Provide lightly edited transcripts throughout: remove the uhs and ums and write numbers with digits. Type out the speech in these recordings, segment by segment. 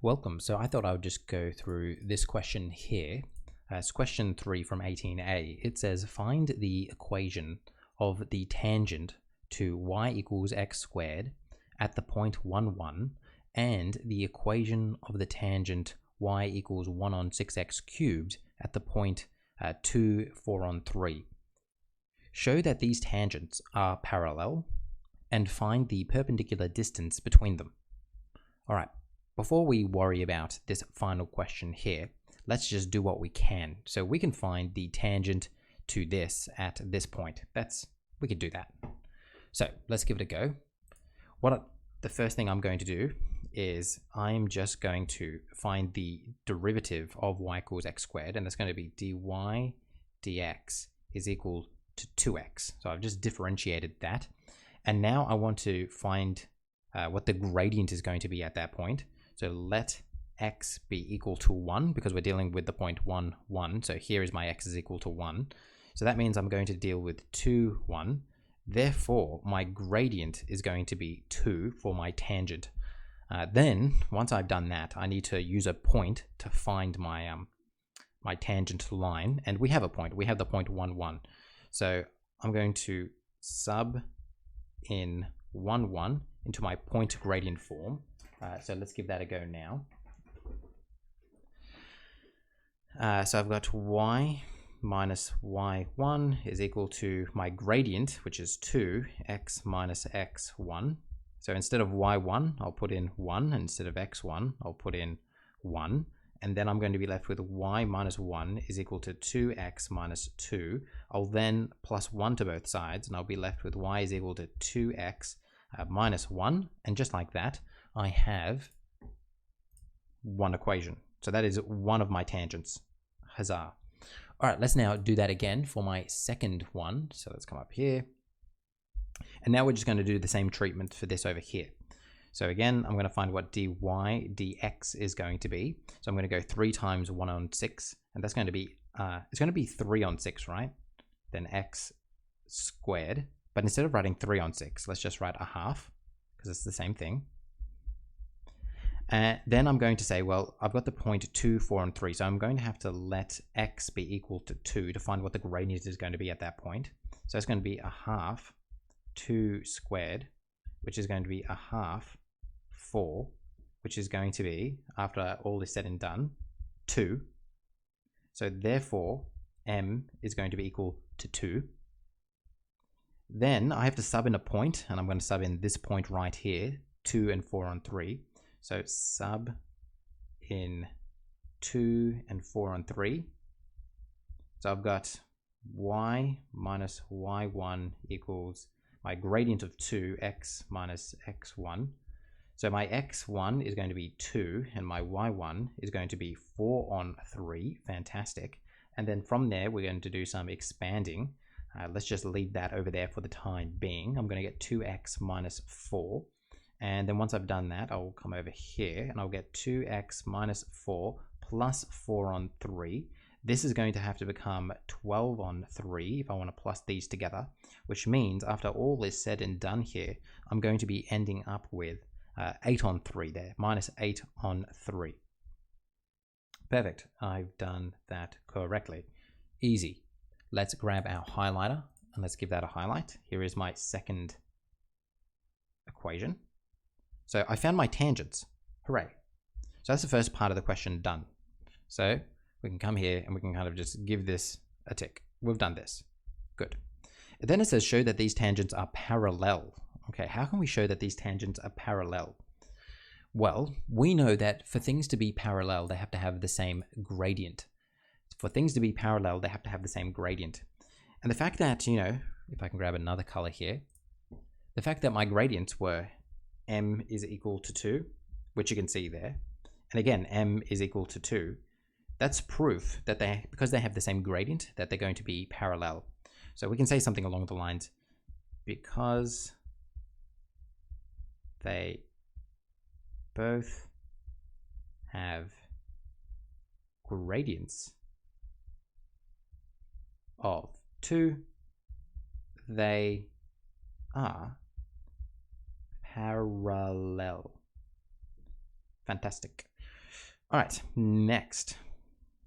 Welcome. So I thought I would just go through this question here. It's question 3 from 18a. It says, find the equation of the tangent to y equals x squared at the point 1, 1, and the equation of the tangent y equals 1 on 6x cubed at the point 2, 4 on 3. Show that these tangents are parallel and find the perpendicular distance between them. All right. Before we worry about this final question here, let's just do what we can. So we can find the tangent to this at this point. We could do that. So let's give it a go. The first thing I'm going to do is I'm just going to find the derivative of y equals x squared, and that's going to be dy dx is equal to 2x. So I've just differentiated that. And now I want to find what the gradient is going to be at that point. So let x be equal to 1 because we're dealing with the point 1, 1. So here is my x is equal to 1. So that means I'm going to deal with 2, 1. Therefore, my gradient is going to be 2 for my tangent. Then, once I've done that, I need to use a point to find my my tangent line. And we have a point. We have the point 1, 1. So I'm going to sub in 1, 1 into my point gradient form. So let's give that a go now. So I've got y minus y1 is equal to my gradient, which is 2, x minus x1. So instead of y1, I'll put in 1. And instead of x1, I'll put in 1. And then I'm going to be left with y minus 1 is equal to 2x minus 2. I'll then plus 1 to both sides, and I'll be left with y is equal to 2x minus 1. And just like that, I have one equation. So that is one of my tangents. Huzzah. All right, let's now do that again for my second one. So let's come up here. And now we're just going to do the same treatment for this over here. So again, I'm going to find what dy dx is going to be. So I'm going to go 3 times 1 on 6. And that's going to be, it's going to be 3 on 6, right? Then x squared. But instead of writing 3 on 6, let's just write a half, because it's the same thing. Then I'm going to say, well, I've got the point 2, 4, and 3. So I'm going to have to let x be equal to 2 to find what the gradient is going to be at that point. So it's going to be a half 2 squared, which is going to be a half 4, which is going to be, after all is said and done, 2. So therefore, m is going to be equal to 2. Then I have to sub in a point, and I'm going to sub in this point right here, 2 and 4 on 3. So sub in 2 and 4 on 3. So I've got y minus y1 equals my gradient of 2, x minus x1. So my x1 is going to be 2, and my y1 is going to be 4 on 3. Fantastic. And then from there, we're going to do some expanding. Let's just leave that over there for the time being. I'm going to get 2x minus 4. And then once I've done that, I'll come over here and I'll get 2x minus 4 plus 4 on 3. This is going to have to become 12 on 3 if I want to plus these together, which means after all is said and done here, I'm going to be ending up with 8 on 3 there, minus 8 on 3. Perfect. I've done that correctly. Easy. Let's grab our highlighter and let's give that a highlight. Here is my second equation. So I found my tangents. Hooray. So that's the first part of the question done. So we can come here and we can kind of just give this a tick. We've done this. Good. And then it says show that these tangents are parallel. Okay, how can we show that these tangents are parallel? Well, we know that for things to be parallel, they have to have the same gradient. For things to be parallel, they have to have the same gradient. And the fact that, if I can grab another color here, the fact that my gradients were m is equal to 2, which you can see there. And again, m is equal to 2. That's proof that because they have the same gradient, that they're going to be parallel. So we can say something along the lines, because they both have gradients of 2, they are parallel. Fantastic. All right, next.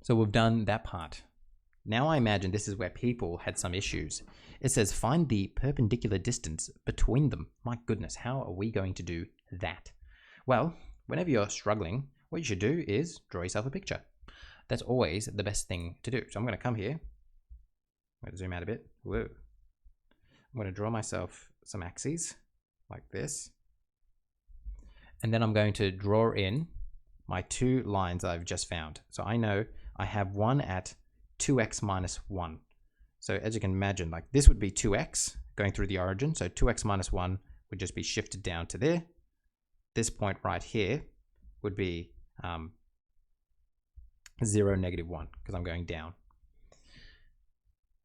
So we've done that part. Now I imagine this is where people had some issues. It says find the perpendicular distance between them. My goodness, how are we going to do that? Well, whenever you're struggling, what you should do is draw yourself a picture. That's always the best thing to do. So I'm going to come here. I'm going to zoom out a bit. Whoa. I'm going to draw myself some axes like this. And then I'm going to draw in my two lines I've just found. So I know I have one at 2x minus 1. So as you can imagine, like this would be 2x going through the origin. So 2x minus 1 would just be shifted down to there. This point right here would be 0, negative 1, because I'm going down.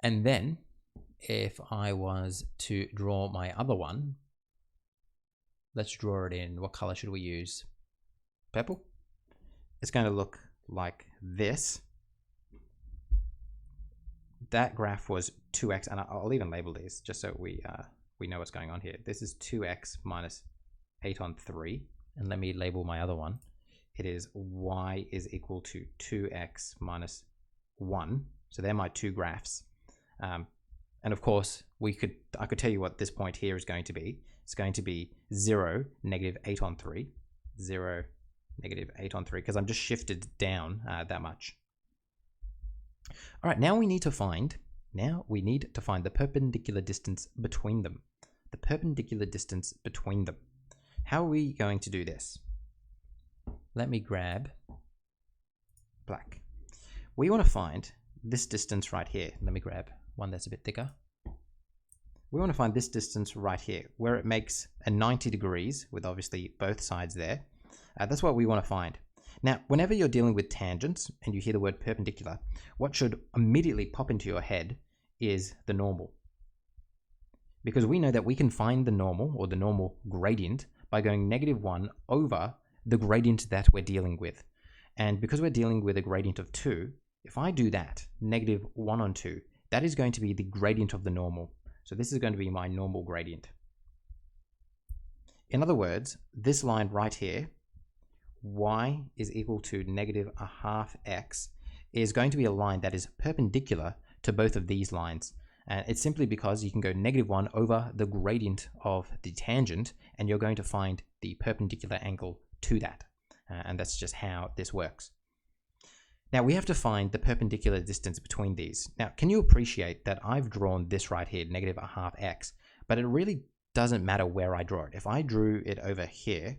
And then if I was to draw my other one, let's draw it in, what color should we use? Purple? It's going to look like this. That graph was 2x, and I'll even label these just so we know what's going on here. This is 2x minus 8 on 3, and let me label my other one. It is y is equal to 2x minus 1. So they're my two graphs. And of course, I could tell you what this point here is going to be. It's going to be 0, negative 8 on 3. 0, negative 8 on 3, because I'm just shifted down that much. All right, now we need to find the perpendicular distance between them. The perpendicular distance between them. How are we going to do this? Let me grab black. We want to find this distance right here. Let me grab one that's a bit thicker. We want to find this distance right here, where it makes a 90 degrees with obviously both sides there. That's what we want to find. Now, whenever you're dealing with tangents and you hear the word perpendicular, what should immediately pop into your head is the normal. Because we know that we can find the normal, or the normal gradient, by going negative 1 over the gradient that we're dealing with. And because we're dealing with a gradient of 2, if I do that, negative 1 on 2, that is going to be the gradient of the normal. So this is going to be my normal gradient. In other words, this line right here, y is equal to negative a half x, is going to be a line that is perpendicular to both of these lines. And it's simply because you can go negative 1 over the gradient of the tangent, and you're going to find the perpendicular angle to that. And that's just how this works. Now we have to find the perpendicular distance between these. Now, can you appreciate that I've drawn this right here, negative a half x, but it really doesn't matter where I draw it. If I drew it over here,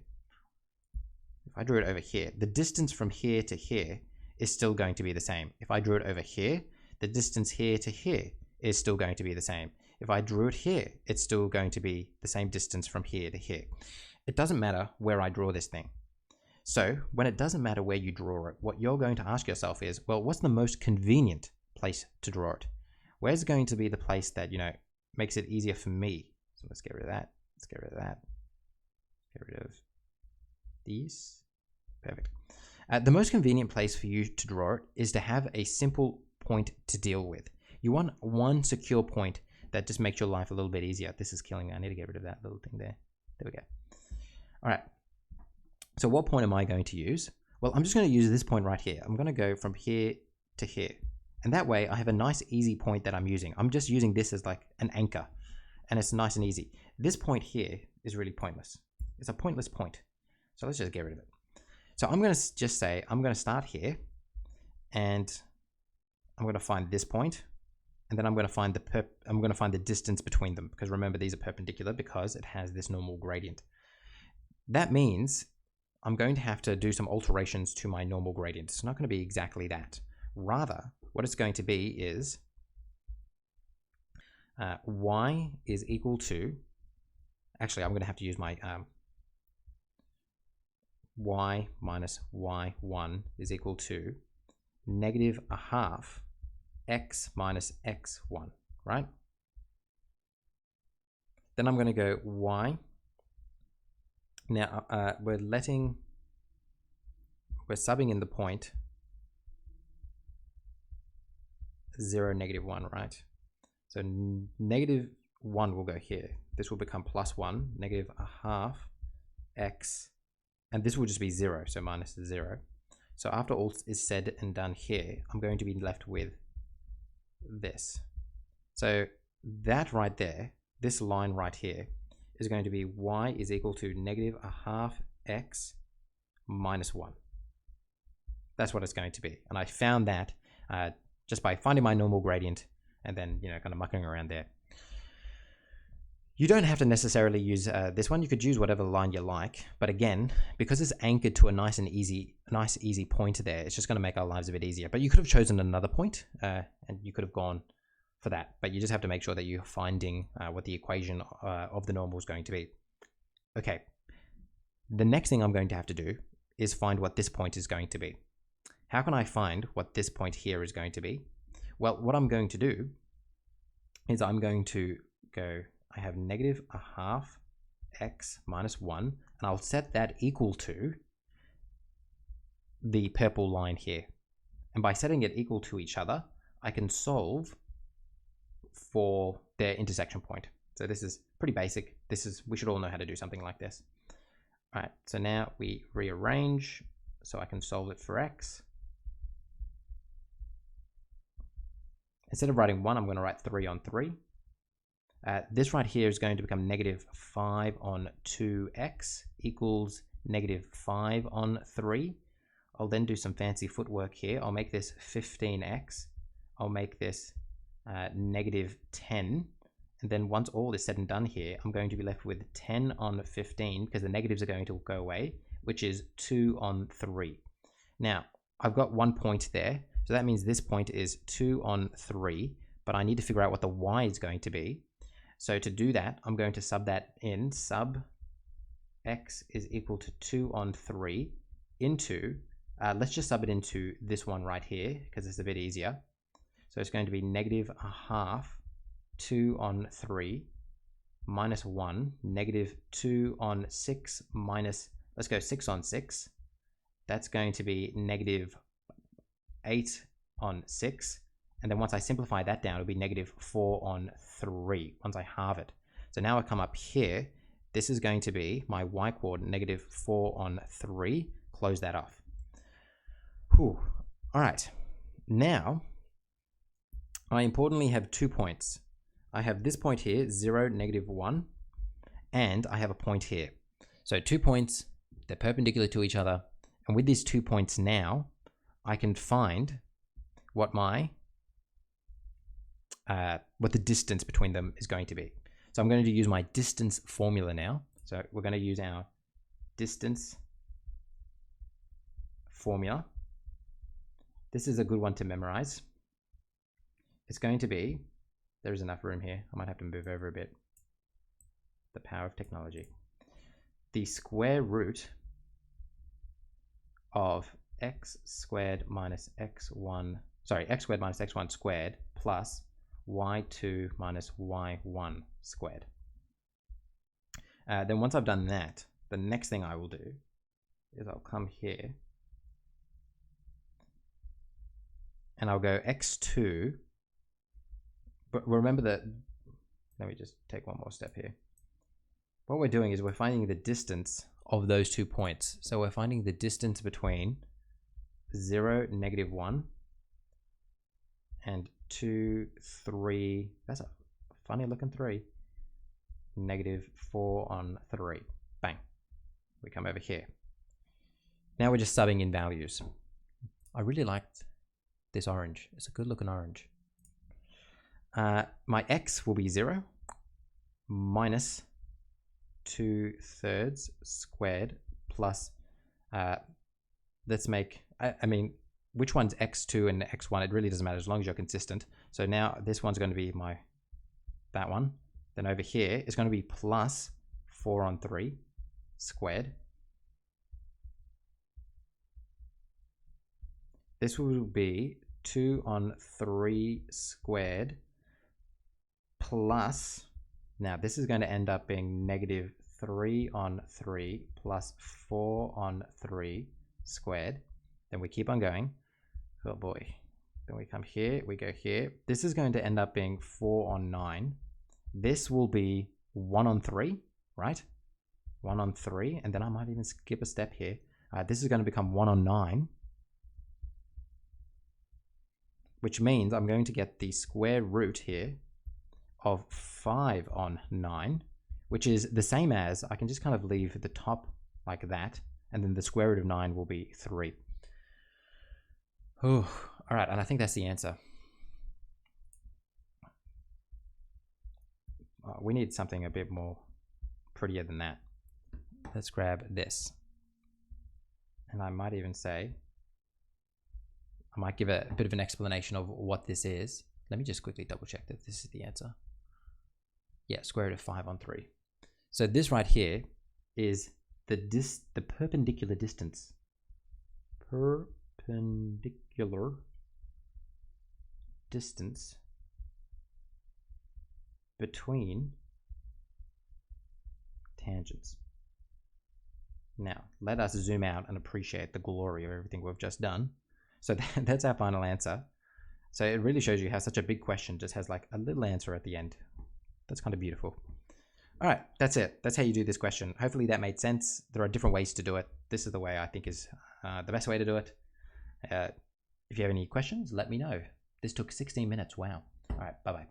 the distance from here to here is still going to be the same. If I drew it over here, the distance here to here is still going to be the same. If I drew it here, it's still going to be the same distance from here to here. It doesn't matter where I draw this thing. So when it doesn't matter where you draw it, what you're going to ask yourself is, well, what's the most convenient place to draw it? Where's going to be the place that, makes it easier for me? So let's get rid of that. Let's get rid of that. Get rid of these. Perfect. The most convenient place for you to draw it is to have a simple point to deal with. You want one secure point that just makes your life a little bit easier. This is killing me. I need to get rid of that little thing there. There we go. All right. So what point am I going to use? Well, I'm just going to use this point right here. I'm going to go from here to here. And that way I have a nice easy point that I'm using. I'm just using this as like an anchor. And it's nice and easy. This point here is really pointless. It's a pointless point. So let's just get rid of it. So I'm going to just say, I'm going to start here. And I'm going to find this point. And then I'm going to find the distance between them. Because remember, these are perpendicular because it has this normal gradient. That means I'm going to have to do some alterations to my normal gradient. It's not going to be exactly that. Rather, what it's going to be is y is equal to, actually, I'm going to have to use my y minus y1 is equal to negative a half x minus x1, right? Then I'm going to go y. Now, we're subbing in the point 0, negative 1, right? So negative 1 will go here. This will become plus 1, negative a half x, and this will just be 0, so minus 0. So after all is said and done here, I'm going to be left with this. So that right there, this line right here, is going to be y is equal to negative a half x minus 1. That's what it's going to be. And I found that just by finding my normal gradient and then, kind of mucking around there. You don't have to necessarily use this one. You could use whatever line you like. But again, because it's anchored to a nice easy point there, it's just going to make our lives a bit easier. But you could have chosen another point and you could have gone for that. But you just have to make sure that you're finding what the equation of the normal is going to be. Okay. The next thing I'm going to have to do is find what this point is going to be. How can I find what this point here is going to be? Well, what I'm going to do is I'm going to go, I have negative a half x minus 1, and I'll set that equal to the purple line here. And by setting it equal to each other, I can solve for their intersection point. So this is pretty basic. We should all know how to do something like this. All right, so now we rearrange so I can solve it for x. Instead of writing 1, I'm going to write 3 on 3. This right here is going to become negative 5 on 2x equals negative 5 on 3. I'll then do some fancy footwork here. I'll make this 15x. I'll make this negative 10. And then once all is said and done here, I'm going to be left with 10 on 15 because the negatives are going to go away, which is 2 on 3. Now, I've got 1 point there. So that means this point is 2 on 3, but I need to figure out what the y is going to be. So to do that, I'm going to sub that in, sub x is equal to 2 on 3 into, let's just sub it into this one right here, because it's a bit easier. So it's going to be negative a half 2 on 3 minus 1, negative 2 on 6 minus, let's go 6 on 6. That's going to be negative 8 on 6. And then once I simplify that down, it'll be negative 4 on 3 once I halve it. So now I come up here. This is going to be my y coordinate, negative 4 on 3. Close that off. Whew. All right. Now, I importantly have 2 points. I have this point here, 0, negative 1, and I have a point here. So 2 points, they're perpendicular to each other. And with these 2 points now, I can find what the distance between them is going to be. So I'm going to use my distance formula now. So we're going to use our distance formula. This is a good one to memorize. It's going to be, there's enough room here. I might have to move over a bit. The power of technology. The square root of x squared minus x1, x squared minus x1 squared plus y2 minus y1 squared. Then once I've done that, the next thing I will do is I'll come here and I'll go x2, but remember that, let me just take one more step here. What we're doing is we're finding the distance of those 2 points. So we're finding the distance between 0, negative 1, and 2, 3, that's a funny looking 3, negative 4 on 3. Bang. We come over here. Now we're just subbing in values. I really liked this orange. It's a good looking orange. My x will be 0 minus 2/3 squared plus, let's make, I mean, which one's x2 and x1? It really doesn't matter as long as you're consistent. So now this one's going to be that one. Then over here, it's going to be plus 4 on 3 squared. This will be 2 on 3 squared plus, now this is going to end up being negative 3 on 3 plus 4 on 3 squared. Then we keep on going. Oh boy. Then we come here, we go here. This is going to end up being 4 on 9. This will be 1 on 3, right? 1 on 3, and then I might even skip a step here. This is going to become 1 on 9. which means I'm going to get the square root here of 5 on 9, which is the same as, I can just kind of leave the top like that, and then the square root of 9 will be 3. All right, and I think that's the answer. We need something a bit more prettier than that. Let's grab this. And I might even say, I might give a bit of an explanation of what this is. Let me just quickly double check that this is the answer. Yeah, square root of 5 on 3. So this right here is the perpendicular distance. Perpendicular distance between tangents. Now, let us zoom out and appreciate the glory of everything we've just done. So that's our final answer. So it really shows you how such a big question just has like a little answer at the end. That's kind of beautiful. All right, that's it. That's how you do this question. Hopefully that made sense. There are different ways to do it. This is the way I think is the best way to do it. If you have any questions, let me know. This took 16 minutes. Wow. All right, bye-bye.